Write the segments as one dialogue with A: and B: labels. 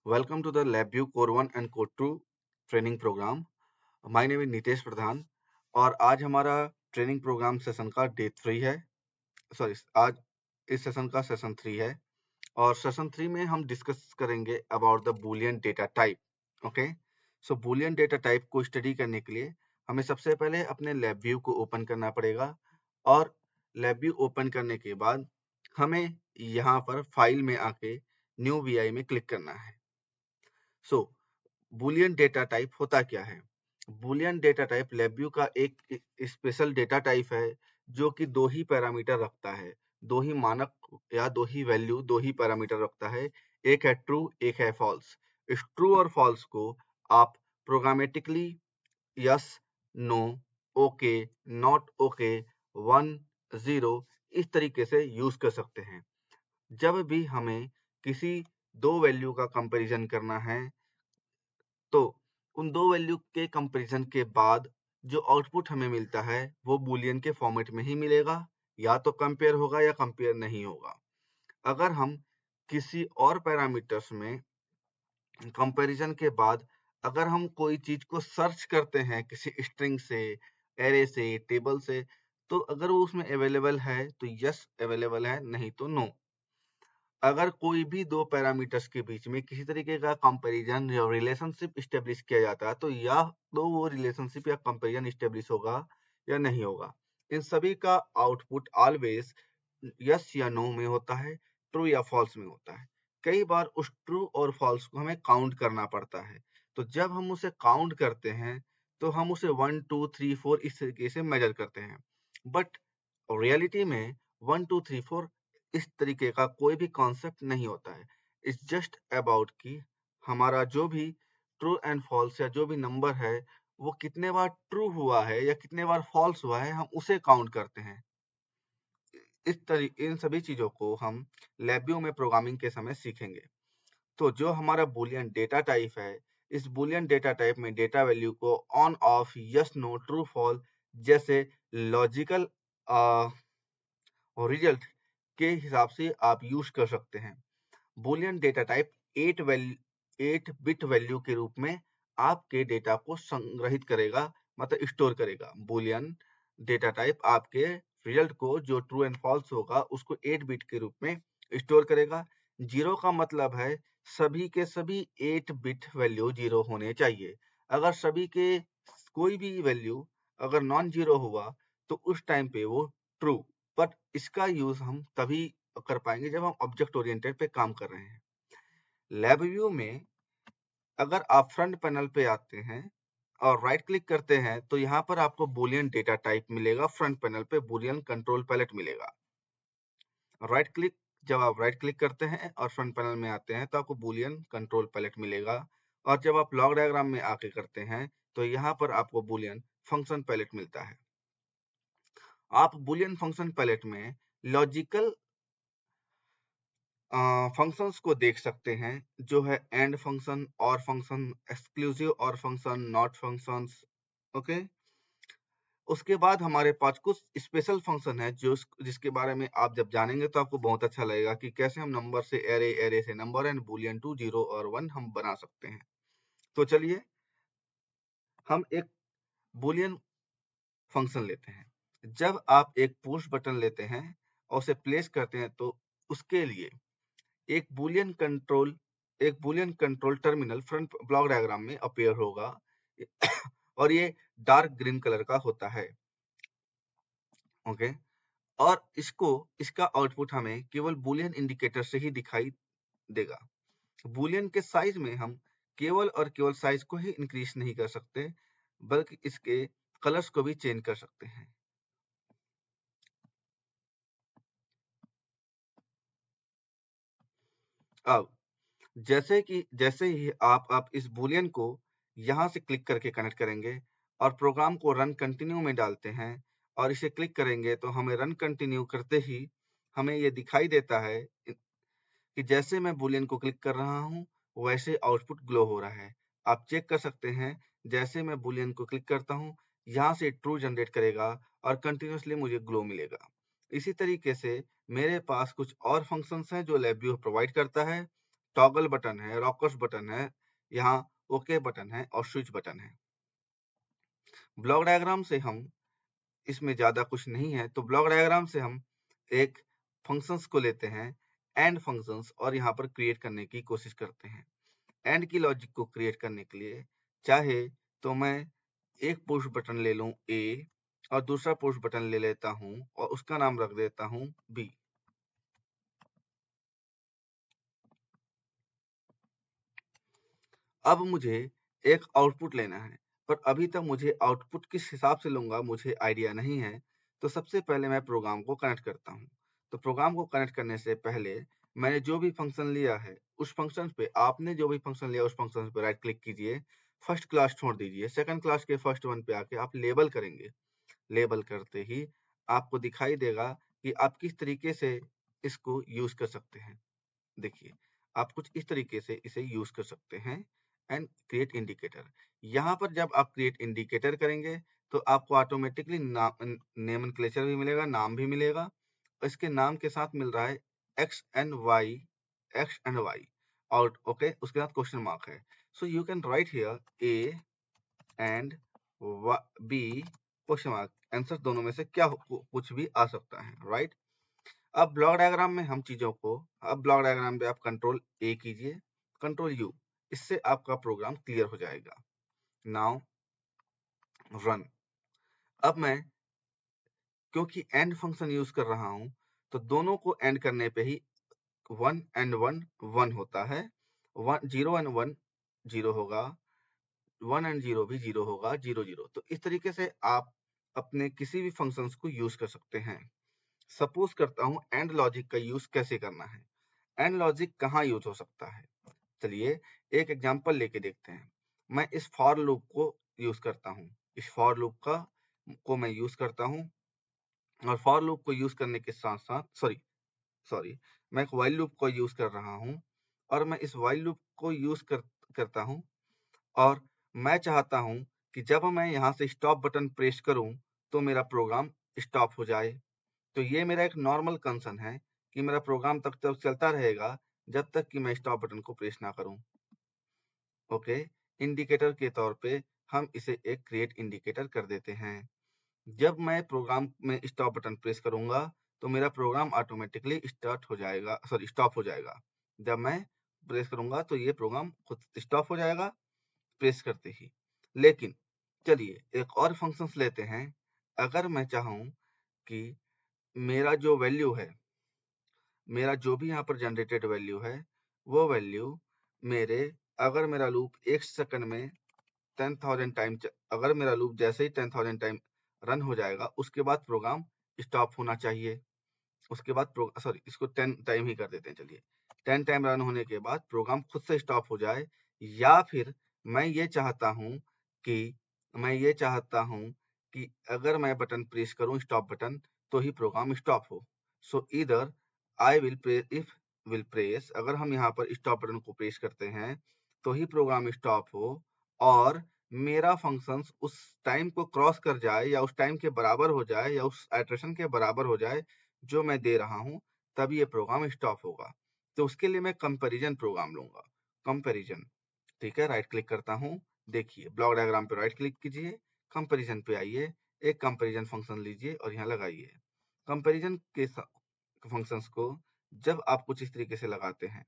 A: Welcome to the LabVIEW Core 1 and Core 2 training programme. My name is Nitesh Pradhan और आज हमारा training programme session का day 3 है। Sorry, आज इस सेशन का सेशन 3 है और सेशन 3 में हम डिस्कस करेंगे about the Boolean data type. Okay, so Boolean data type को स्टडी करने के लिए हमें सबसे पहले अपने LabVIEW को ओपन करना पड़ेगा और LabVIEW ओपन करने के बाद हमें यहाँ पर फाइल में आके न्यू VI में क्लिक करना है। सो बूलियन डेटा टाइप होता क्या है? बूलियन डेटा टाइप LabVIEW का एक स्पेशल डेटा टाइप है जो कि दो ही पैरामीटर रखता है, दो ही मानक या दो ही वैल्यू, दो ही पैरामीटर रखता है। एक है ट्रू, एक है फॉल्स। इस ट्रू और फॉल्स को आप programmatically yes, no, okay, not okay, 1, 0 इस तरीके से यूज कर सकते हैं। जब भी हमें किसी दो वैल्यू का कंपैरिजन करना है तो उन दो वैल्यू के कंपैरिजन के बाद जो आउटपुट हमें मिलता है वो बूलियन के फॉर्मेट में ही मिलेगा, या तो कंपेयर होगा या कंपेयर नहीं होगा। अगर हम किसी और पैरामीटर्स में कंपैरिजन के बाद अगर हम कोई चीज को सर्च करते हैं किसी स्ट्रिंग से, एरे से, टेबल से, तो अगर वो उसमें अवेलेबल है तो यस अवेलेबल है, नहीं तो नो। अगर कोई भी दो पैरामीटर्स के बीच में किसी तरीके का कंपैरिजन या रिलेशनशिप स्टेब्लिश किया जाता है तो या तो वो रिलेशनशिप या कंपैरिजन स्टेब्लिश होगा या नहीं होगा। इन सभी का आउटपुट ऑलवेज यस या नो में होता है, ट्रू या फॉल्स में होता है। कई बार उस ट्रू और फॉल्स को हमें काउंट करना पड़ता है, तो जब हम उसे काउंट करते हैं तो हम उसे 1 2 3 4 इस तरीके से मेजर करते हैं। बट रियलिटी में 1 2 3 4 इस तरीके का कोई भी कॉन्सेप्ट नहीं होता है। इट्स जस्ट अबाउट कि हमारा जो भी ट्रू एंड फॉल्स या जो भी नंबर है वो कितने बार ट्रू हुआ है या कितने बार फॉल्स हुआ है, हम उसे काउंट करते हैं। इन सभी चीजों को हम LabVIEW में प्रोग्रामिंग के समय सीखेंगे। तो जो हमारा बूलियन डेटा टाइप है, इस बूलियन डेटा टाइप में डेटा वैल्यू को on off, yes no, true false जैसे लॉजिकल रिजल्ट के हिसाब से आप यूज कर सकते हैं। Boolean data type 8 bit value के रूप में आपके डेटा को संग्रहित करेगा, मतलब स्टोर करेगा। बूलियन डेटा टाइप आपके रिजल्ट को जो ट्रू एंड फॉल्स होगा उसको 8 बिट के रूप में स्टोर करेगा। जीरो का मतलब है सभी के सभी 8 बिट वैल्यू जीरो होने चाहिए। अगर सभी के कोई भी वैल्यू अगर नॉन जीरो हुआ तो उस टाइम पे वो ट्रू। बट इसका यूज हम तभी कर पाएंगे जब हम ऑब्जेक्ट ओरिएंटेड पे काम कर रहे हैं। LabVIEW में अगर आप फ्रंट पैनल पे आते हैं और राइट क्लिक करते हैं तो यहाँ पर आपको बूलियन डेटा टाइप मिलेगा। फ्रंट पैनल पे बूलियन कंट्रोल पैलेट मिलेगा। राइट क्लिक, जब आप राइट क्लिक करते हैं और फ्रंट पैनल में आते हैं तो आपको बूलियन कंट्रोल पैलेट मिलेगा। और जब आप ब्लॉक डायग्राम में आके करते हैं तो यहाँ पर आपको बूलियन फंक्शन पैलेट मिलता है। आप बूलियन फंक्शन पैलेट में लॉजिकल फंक्शंस को देख सकते हैं, जो है एंड फंक्शन, और फंक्शन, एक्सक्लूसिव और फंक्शन, नॉट फंक्शंस। ओके, उसके बाद हमारे पास कुछ स्पेशल फंक्शन है जो जिसके बारे में आप जब जानेंगे तो आपको बहुत अच्छा लगेगा कि कैसे हम नंबर से एरे, एरे से नंबर एंड बूलियन टू 0 और 1 हम बना सकते हैं। तो चलिए हम एक बूलियन फंक्शन लेते हैं। जब आप एक पुश बटन लेते हैं और उसे प्लेस करते हैं तो उसके लिए एक Boolean control terminal front block diagram में अपीयर होगा और ये डार्क ग्रीन कलर का होता है। ओके, और इसका आउटपुट हमें केवल बूलियन इंडिकेटर से ही दिखाई देगा। बूलियन के साइज में हम केवल और केवल साइज को ही इंक्रीज नहीं कर सकते, बल्कि इसके कलर्स को भी चेंज कर सकते हैं। अब जैसे ही आप इस बूलियन को यहाँ से क्लिक करके कनेक्ट करेंगे और प्रोग्राम को रन कंटिन्यू में डालते हैं और इसे क्लिक करेंगे तो हमें रन कंटिन्यू करते ही हमें ये दिखाई देता है कि जैसे मैं बूलियन को क्लिक कर रहा हूँ वैसे आउटपुट ग्लो हो रहा है। आप चेक कर सकते हैं, जैसे मैं बूलियन को क्लिक करता हूँ यहाँ से ट्रू जनरेट करेगा और कंटिन्यूसली मुझे ग्लो मिलेगा। इसी तरीके से मेरे पास कुछ और फंक्शंस हैं जो LabVIEW प्रोवाइड करता है। टॉगल बटन है, रॉकर्स बटन है, यहाँ ओके बटन है और स्विच बटन है। ब्लॉक डायग्राम से हम इसमें ज्यादा कुछ नहीं है, तो ब्लॉक डायग्राम से हम एक फंक्शंस को लेते हैं, एंड फंक्शंस, और यहाँ पर क्रिएट करने की कोशिश करते हैं। एंड की लॉजिक को क्रिएट करने के लिए चाहे तो मैं एक पुश बटन ले लूं ए और दूसरा पुश बटन ले लेता हूं और उसका नाम रख देता हूं बी। अब मुझे एक आउटपुट लेना है, पर अभी तक मुझे आउटपुट किस हिसाब से लूंगा मुझे आइडिया नहीं है। तो सबसे पहले मैं प्रोग्राम को कनेक्ट करता हूँ। तो प्रोग्राम को कनेक्ट करने से पहले मैंने जो भी फंक्शन लिया है उस फंक्शन पे, आपने जो भी फंक्शन लिया उस फंक्शन पे राइट क्लिक कीजिए, फर्स्ट क्लास छोड़ दीजिए, सेकंड क्लास के फर्स्ट वन पे आके आप लेबल करेंगे। लेबल करते ही आपको दिखाई देगा कि आप किस तरीके से इसको यूज कर सकते हैं। देखिए, आप कुछ इस तरीके से इसे यूज कर सकते हैं। एंड क्रिएट इंडिकेटर, यहाँ पर जब आप क्रिएट इंडिकेटर करेंगे तो आपको ऑटोमेटिकली नेमनक्लेचर भी मिलेगा, नाम भी मिलेगा। इसके नाम के साथ मिल रहा है x and y, x and y, और ओके उसके साथ क्वेश्चन मार्क है। So you can write here A and B question mark, answer दोनों में से क्या कुछ भी आ सकता है, राइट। अब ब्लॉक डायग्राम में हम चीजों को, अब ब्लॉक डायग्राम पे आप कंट्रोल ए कीजिए, कंट्रोल यू, इससे आपका प्रोग्राम क्लियर हो जाएगा। Now run. अब मैं क्योंकि एंड फंक्शन यूज कर रहा हूं तो दोनों को एंड करने पे ही 1 होता है, 0 एंड 1 0 होगा, 1 एंड 0 भी 0 होगा, 0 0। तो इस तरीके से आप अपने किसी भी फंक्शंस को यूज कर सकते हैं। सपोज करता हूं एंड लॉजिक का यूज कैसे करना है, एंड लॉजिक कहाँ यूज हो सकता है। चलिए एक एग्जांपल लेके देखते हैं। मैं इस फॉर लूप को यूज करता हूँ, इस फॉर लूप का को मैं यूज करता हूँ, और फॉर लूप को यूज करने के साथ साथ सॉरी सॉरी मैं एक व्हाइल लूप को यूज कर रहा हूँ, और मैं इस व्हाइल लूप को करता हूँ, और मैं चाहता हूँ कि जब मैं यहाँ से स्टॉप बटन प्रेस करूँ तो मेरा प्रोग्राम स्टॉप हो जाए। तो ये मेरा एक नॉर्मल कंसर्न है कि मेरा प्रोग्राम तब तक चलता रहेगा जब तक कि मैं स्टॉप बटन को प्रेस ना करूं। ओके, इंडिकेटर के तौर पे हम इसे एक क्रिएट इंडिकेटर कर देते हैं। जब मैं प्रोग्राम में स्टॉप बटन प्रेस करूंगा तो मेरा प्रोग्राम ऑटोमेटिकली स्टार्ट हो जाएगा, सॉरी स्टॉप हो जाएगा। जब मैं प्रेस करूंगा तो ये प्रोग्राम खुद स्टॉप हो जाएगा प्रेस करते ही। लेकिन चलिए एक और फंक्शंस लेते हैं। अगर मैं चाहूं कि मेरा जो वैल्यू है, मेरा जो भी यहाँ पर जनरेटेड वैल्यू है वो वैल्यू मेरे, अगर मेरा लूप एक सेकंड में 10,000 टाइम, अगर मेरा लूप जैसे ही 10,000 टाइम रन हो जाएगा उसके बाद प्रोग्राम स्टॉप होना चाहिए। उसके बाद सॉरी इसको 10 टाइम ही कर देते हैं, चलिए 10 टाइम रन होने के बाद प्रोग्राम खुद से स्टॉप हो जाए। या फिर मैं ये चाहता हूँ कि मैं अगर मैं बटन प्रेस करूँ स्टॉप बटन तो ही प्रोग्राम स्टॉप हो। सो इधर I will press, if will press, अगर हम यहाँ पर स्टॉप बटन को प्रेस करते हैं तो ही प्रोग्राम स्टॉप हो, और मेरा फंक्शंस उस टाइम को क्रॉस कर जाए या उस टाइम के बराबर हो जाए या उस आइटरेशन के बराबर हो जाए जो मैं दे रहा हूं, तब ये प्रोग्राम स्टॉप होगा। तो उसके लिए मैं कंपैरिजन प्रोग्राम लूंगा। कंपैरिजन, ठीक है, राइट क्लिक करता हूं। देखिए ब्लॉक डायग्राम पे राइट क्लिक कीजिए, कंपैरिजन पे आइए, एक कंपैरिजन फंक्शन लीजिए और यहाँ लगाइए। कंपैरिजन के फंक्शंस को जब आप कुछ इस तरीके से लगाते हैं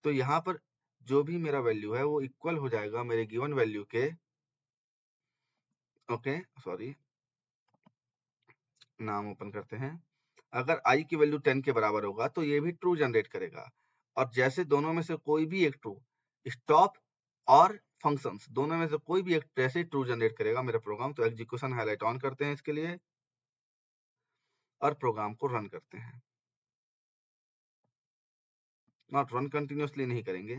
A: तो यहाँ पर जो भी मेरा वैल्यू है वो इक्वल हो जाएगा मेरे गिवन वैल्यू के। ओके सॉरी, नाम ओपन करते हैं। अगर i की वैल्यू 10 के बराबर होगा तो ये भी ट्रू जनरेट करेगा, और जैसे दोनों में से कोई भी एक ट्रू, स्टॉप और फंक्शंस दोनों में से कोई भी एक जैसे ट्रू जनरेट करेगा मेरा प्रोग्राम, तो एग्जीक्यूशन हाईलाइट ऑन करते हैं इसके लिए और प्रोग्राम को रन करते हैं। नॉट रन कंटिन्यूसली नहीं करेंगे,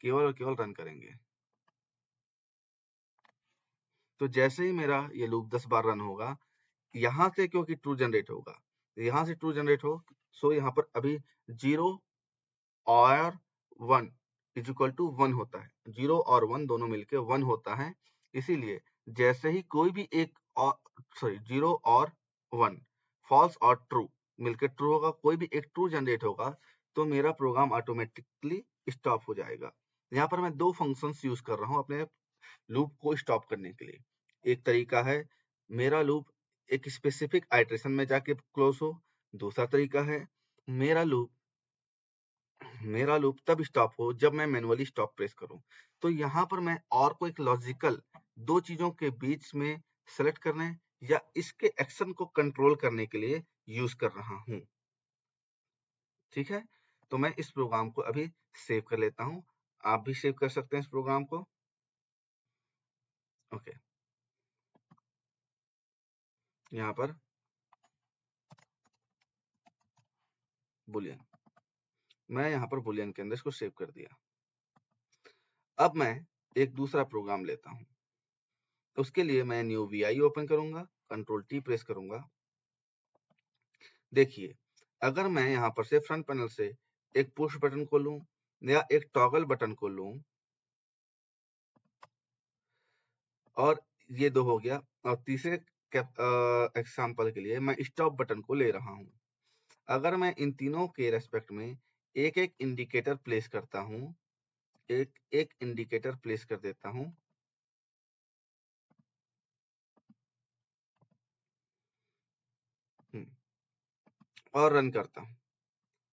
A: केवल और केवल रन करेंगे। तो जैसे ही मेरा ये लूप 10 बार रन होगा, यहाँ से क्योंकि ट्रू जनरेट होगा, यहाँ से ट्रू जनरेट हो, सो यहाँ पर अभी 0 और 1 इज इक्वल टू 1 होता है, 0 और 1 दोनों मिलके 1 होता है। इसीलिए जैसे ही कोई भी एक और, सॉरी 0 और 1 फॉल्स और ट्रू मिलके ट्रू होगा, कोई भी एक ट्रू जनरेट होगा तो मेरा प्रोग्राम ऑटोमेटिकली स्टॉप हो जाएगा। यहाँ पर मैं दो फंक्शंस यूज कर रहा हूँ अपने लूप को स्टॉप करने के लिए। एक तरीका है मेरा लूप एक स्पेसिफिक आइटरेशन में जाके क्लोज हो, दूसरा तरीका है मेरा लूप तब स्टॉप हो जब मैं मैनुअली स्टॉप प्रेस करूं। तो यहाँ पर मैं और को एक लॉजिकल दो चीजों के बीच में सेलेक्ट करने या इसके एक्शन को कंट्रोल करने के लिए यूज कर रहा हूं। ठीक है, तो मैं इस प्रोग्राम को अभी सेव कर लेता हूं। आप भी सेव कर सकते हैं इस प्रोग्राम को। ओके, यहाँ पर बुलियन, मैं यहाँ पर बुलियन के अंदर इसको सेव कर दिया। अब मैं एक दूसरा प्रोग्राम लेता हूँ। उसके लिए मैं न्यू वी ओपन करूंगा, कंट्रोल टी प्रेस करूंगा। देखिए, अगर मैं यहाँ पर से फ्रंट पैनल से एक पुश बटन को लूं या एक टॉगल बटन को लूं, और ये दो हो गया, और तीसरे एग्जाम्पल के लिए मैं स्टॉप बटन को ले रहा हूं। अगर मैं इन तीनों के रेस्पेक्ट में एक एक इंडिकेटर प्लेस करता हूं, एक एक इंडिकेटर प्लेस कर देता हूं, और रन करता हूं,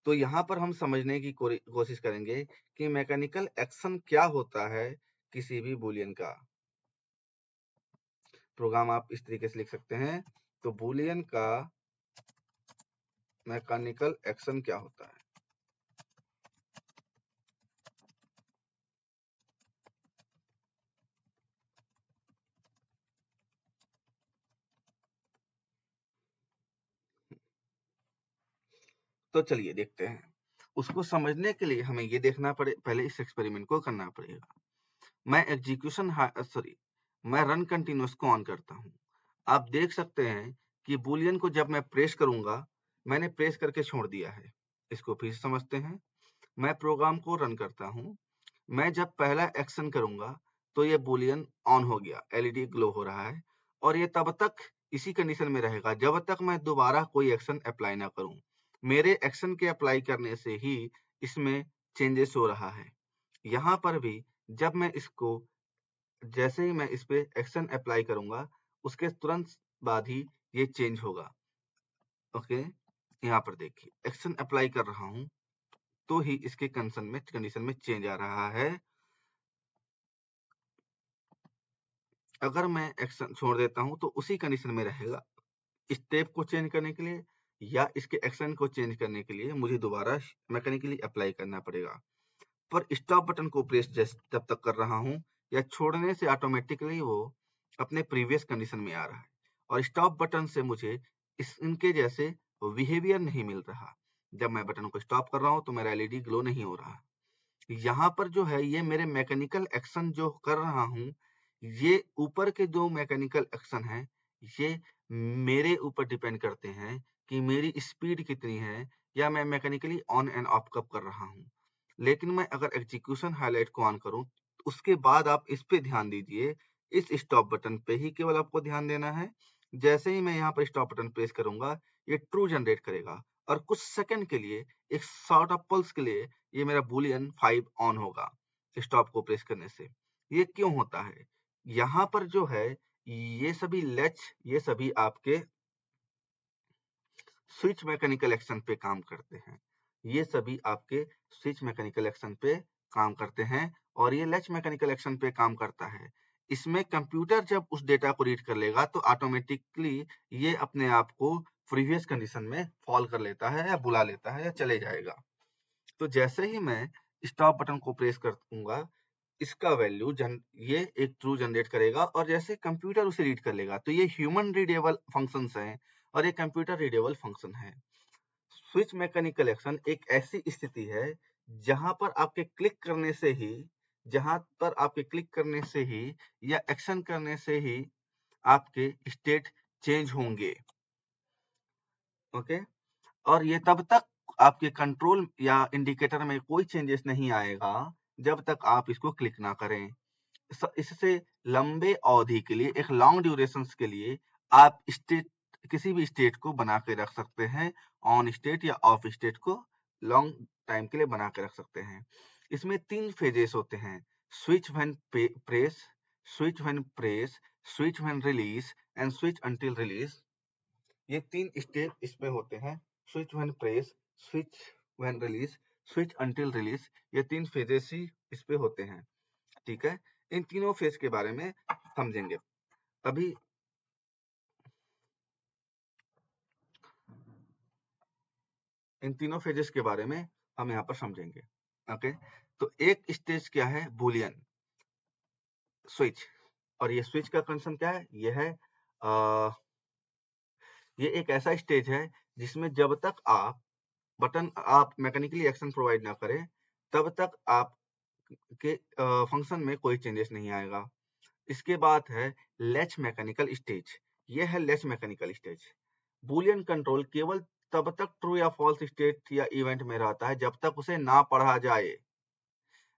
A: तो यहाँ पर हम समझने की कोशिश करेंगे कि मैकेनिकल एक्शन क्या होता है किसी भी बुलियन का। प्रोग्राम आप इस तरीके से लिख सकते हैं, तो बुलियन का मैकेनिकल एक्शन क्या होता है। तो चलिए देखते हैं। उसको समझने के लिए हमें ये देखना पड़े, पहले इस एक्सपेरिमेंट को करना पड़ेगा। मैं मैं रन कंटिन्यूअस को ऑन करता हूं। आप देख सकते हैं कि बुलियन को जब मैं प्रेस करूंगा, मैंने प्रेस करके छोड़ दिया है। इसको फिर समझते हैं। मैं प्रोग्राम को रन करता हूं। मैं जब पहला एक्शन करूंगा तो ये बुलियन ऑन हो गया, एलईडी ग्लो हो रहा है, और ये तब तक इसी कंडीशन में रहेगा जब तक मैं दोबारा कोई एक्शन अप्लाई ना करूं। मेरे एक्शन के अप्लाई करने से ही इसमें चेंजेस हो रहा है। यहाँ पर भी जब मैं इसको, जैसे ही मैं इस पे एक्शन अप्लाई करूंगा, उसके तुरंत बाद ही ये चेंज होगा। ओके, यहाँ पर देखिए एक्शन अप्लाई कर रहा हूं तो ही इसके कंडीशन में चेंज आ रहा है। अगर मैं एक्शन छोड़ देता हूं तो उसी कंडीशन में रहेगा। स्टेप को चेंज करने के लिए या इसके एक्शन को चेंज करने के लिए मुझे दोबारा मैकेनिकली अप्लाई करना पड़ेगा। पर स्टॉप बटन को प्रेस जब तक कर रहा हूं या छोड़ने से ऑटोमेटिकली वो अपने प्रीवियस कंडीशन में आ रहा है, और स्टॉप बटन से मुझे इनके जैसे बिहेवियर नहीं मिल रहा। जब मैं बटन को स्टॉप कर रहा हूं तो मेरा एलईडी ग्लो नहीं हो रहा। यहाँ पर जो है ये मेरे मैकेनिकल एक्शन जो कर रहा हूँ, ये ऊपर के जो मैकेनिकल एक्शन हैं, ये मेरे ऊपर डिपेंड करते हैं कि मेरी स्पीड कितनी है या मैं मैकेनिकली ऑन एंड ऑफ कब कर रहा हूँ। लेकिन मैं अगर एग्जीक्यूशन हाईलाइट को ऑन करूँ, उसके बाद आप इस पे ध्यान दीजिए, इस स्टॉप बटन पे ही केवल आपको ध्यान देना है। जैसे ही मैं यहाँ पर स्टॉप बटन प्रेस करूंगा, ये ट्रू जनरेट करेगा, और कुछ सेकंड के लिए, एक शॉर्ट ऑफ पल्स के लिए, ये मेरा बुलियन 5 ऑन होगा स्टॉप को प्रेस करने से। ये क्यों होता है? यहाँ पर जो है ये सभी लैच, ये सभी आपके स्विच मैकेनिकल एक्शन पे काम करते हैं। ये सभी आपके स्विच मैकेनिकल एक्शन पे काम करते हैं, और ये लैच मैकेनिकल एक्शन पे काम करता है। इसमें कंप्यूटर जब उस डेटा को रीड कर लेगा तो ऑटोमेटिकली ये अपने आप को प्रीवियस कंडीशन में फॉल कर लेता है या बुला लेता है या चले जाएगा। तो जैसे ही मैं स्टॉप बटन को प्रेस कर दूंगा, इसका वैल्यू ये एक ट्रू जनरेट करेगा, और जैसे कंप्यूटर उसे रीड कर लेगा, तो ये ह्यूमन रीडेबल फंक्शंस हैं और ये कंप्यूटर रीडेबल फंक्शन है। स्विच मैकेनिकल एक्शन एक ऐसी स्थिति है जहां पर आपके क्लिक करने से ही, जहां पर आपके क्लिक करने से ही या एक्शन करने से ही आपके स्टेट चेंज होंगे। ओके, और ये तब तक आपके कंट्रोल या इंडिकेटर में कोई चेंजेस नहीं आएगा जब तक आप इसको क्लिक ना करें। इससे लंबे अवधि के लिए, एक लॉन्ग ड्यूरेशन के लिए आप स्टेट, किसी भी स्टेट को बना के रख सकते हैं। ऑन स्टेट या ऑफ स्टेट को लॉन्ग टाइम के लिए बना के रख सकते हैं। इसमें 3 फेजेस होते हैं, switch when press, switch when press, switch when release and switch until release. ये 3 स्टेप इसमें होते हैं, switch when press, switch when release, switch until release. ये 3 फेजेस ही इस पे होते हैं, ठीक है। इन तीनों फेज के बारे में समझेंगे अभी। इन तीनों फेजेस के बारे में हम यहाँ पर समझेंगे, ओके। तो एक स्टेज क्या है, बुलियन स्विच, और ये स्विच का कंसर्न क्या है, ये है ये एक ऐसा स्टेज है जिसमें जब तक आप मैकेनिकली एक्शन प्रोवाइड ना करें तब तक आप के फंक्शन में कोई चेंजेस नहीं आएगा। इसके बाद है लैच मैकेनिकल स्टेज, ये है latch mechanical stage. Boolean control केवल तब तक ट्रू या फॉल्स स्टेट या इवेंट में रहता है जब तक उसे ना पढ़ा जाए।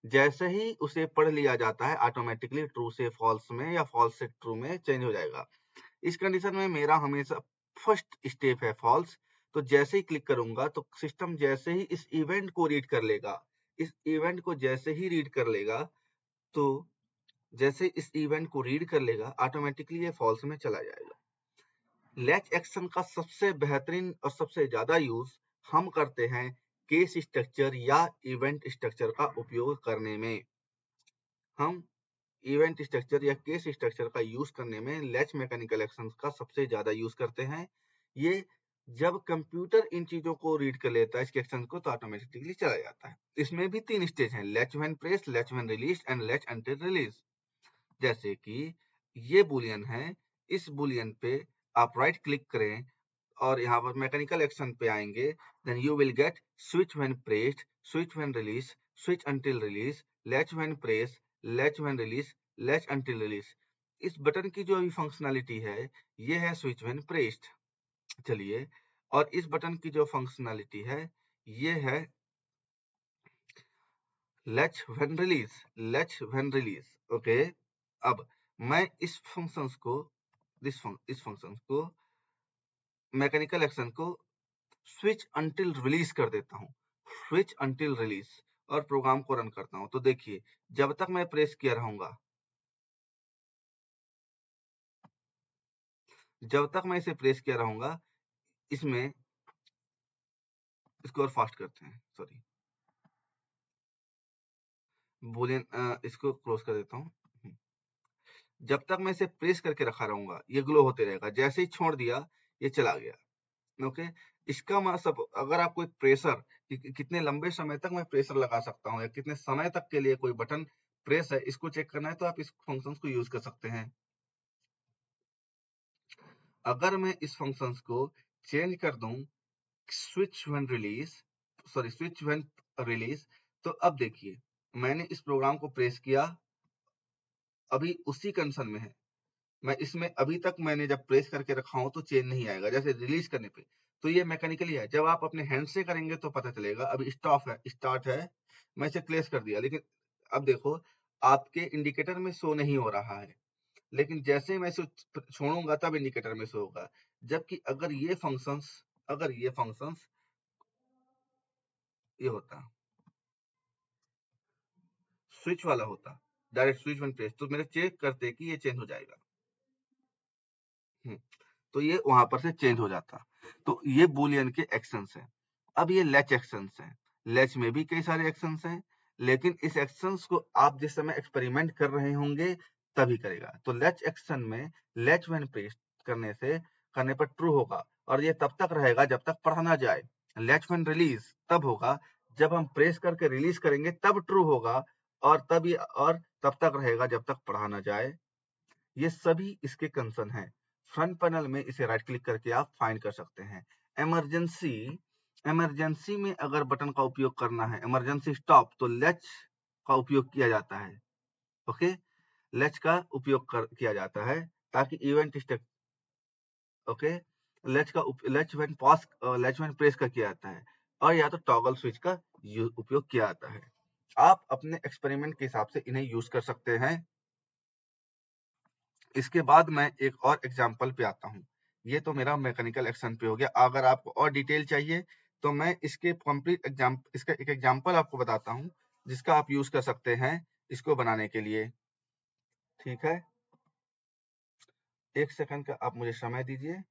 A: जैसे ही उसे पढ़ लिया जाता है ऑटोमेटिकली ट्रू से फॉल्स में या फॉल्स से ट्रू में चेंज हो जाएगा। इस कंडीशन में मेरा हमेशा फर्स्ट स्टेप है फॉल्स, तो जैसे ही क्लिक करूंगा तो सिस्टम जैसे ही इस इवेंट को रीड कर लेगा, इस इवेंट को जैसे ही रीड कर लेगा, तो जैसे इस इवेंट को रीड कर लेगा ऑटोमेटिकली ये फॉल्स में चला जाएगा। लैच एक्शन का सबसे बेहतरीन और सबसे ज्यादा यूज हम करते हैं केस स्ट्रक्चर या इवेंट स्ट्रक्चर का उपयोग करने में। हम इवेंट स्ट्रक्चर या केस स्ट्रक्चर का यूज करने में लैच मैकेनिकल एक्शन का सबसे ज्यादा यूज करते हैं। ये जब कंप्यूटर इन चीजों को रीड कर लेता है इसके एक्शन को, तो ऑटोमेटिकली चला जाता है। इसमें भी 3 स्टेज हैं, latch when press, latch when release and latch until release. जैसे कि ये बुलियन है, इस बुलियन पे आप राइट क्लिक करें और यहाँ पर मैकेनिकल एक्शन पे आएंगे, then you will get switch when pressed, switch when release, switch until release, latch when press, latch when release, latch until release. इस बटन की जो अभी फंक्शनैलिटी है ये है स्विच व्हेन प्रेस्ड। चलिए, और इस बटन की जो फंक्शनैलिटी है ये है latch when release, latch when release, okay. अब मैं इस फंक्शंस को इस फंक्शन को मैकेनिकल एक्शन को स्विच अंटिल रिलीज कर देता हूँ, स्विच अंटिल रिलीज, और प्रोग्राम को रन करता हूँ। तो देखिए जब तक मैं प्रेस किया रहूंगा, जब तक मैं इसे प्रेस किया रहूंगा, इसमें इसको और फास्ट करते हैं, सॉरी बुलियन, इसको क्लोज कर देता हूँ। जब तक मैं इसे प्रेस करके रखा रहूंगा ये ग्लो होते रहेगा, जैसे ही छोड़ दिया ये चला गया, ओके। इसका मतलब अगर आप कोई प्रेशर कितने लंबे समय तक मैं प्रेशर लगा सकता हूँ या कितने समय तक के लिए कोई बटन प्रेस है, इसको चेक करना है तो आप इस फंक्शंस को यूज कर सकते हैं। अगर मैं इस फंक्शंस को चेंज कर दूं switch when release, sorry switch when release, तो अब देखिए मैंने इस प्रोग्राम को प्रेस किया, अभी उसी कंडीशन में है। मैं इसमें अभी तक मैंने जब प्रेस करके रखा हूं तो चेंज नहीं आएगा, जैसे रिलीज करने पे तो ये मैकेनिकली है। जब आप अपने हैंड से करेंगे तो पता चलेगा। अभी स्टॉप है, स्टार्ट है, मैं इसे प्लेस कर दिया, लेकिन अब देखो आपके इंडिकेटर में शो नहीं हो रहा है, लेकिन जैसे ही मैं इसे छोड़ूंगा तब इंडिकेटर में शो होगा। जबकि अगर ये फंक्शंस ये होता स्विच वाला होता, डायरेक्ट स्विच वन प्रेस, तो मेरे चेक करते कि ये चेंज हो जाएगा। तो ये वहां पर से चेंज हो जाता। तो ये बुलियन के एक्शंस हैं। अब ये लैच एक्शंस हैं। लैच में भी कई सारे एक्शंस हैं, लेकिन इस एक्शंस को आप जिस समय एक्सपेरिमेंट कर रहे होंगे तभी करेगा। तो लैच एक्शन में लैच व्हेन प्रेस करने पर ट्रू होगा, और ये तब तक रहेगा जब तक पढ़ा ना जाए। लैच व्हेन रिलीज तब होगा जब हम प्रेस करके रिलीज करेंगे तब ट्रू होगा, और तब तक रहेगा जब तक पढ़ा ना जाए। ये सभी इसके कंसर्न हैं। फ्रंट पैनल में इसे राइट क्लिक करके आप फाइंड कर सकते हैं। इमरजेंसी इमरजेंसी में अगर बटन का उपयोग करना है, इमरजेंसी स्टॉप, तो लैच का उपयोग किया जाता है, ओके। लैच का उपयोग किया जाता है ताकि event stake, okay. Latch when press का किया जाता है, और या तो टॉगल स्विच का उपयोग किया जाता है। आप अपने एक्सपेरिमेंट के हिसाब से इन्हें यूज कर सकते हैं। इसके बाद मैं एक और एग्जाम्पल पे आता हूँ। ये तो मेरा मैकेनिकल एक्शन पे हो गया। अगर आपको और डिटेल चाहिए तो मैं इसके कंप्लीट इसका एक एग्जाम्पल आपको बताता हूँ जिसका आप यूज कर सकते हैं इसको बनाने के लिए। ठीक है, 1 सेकंड का आप मुझे समय दीजिए।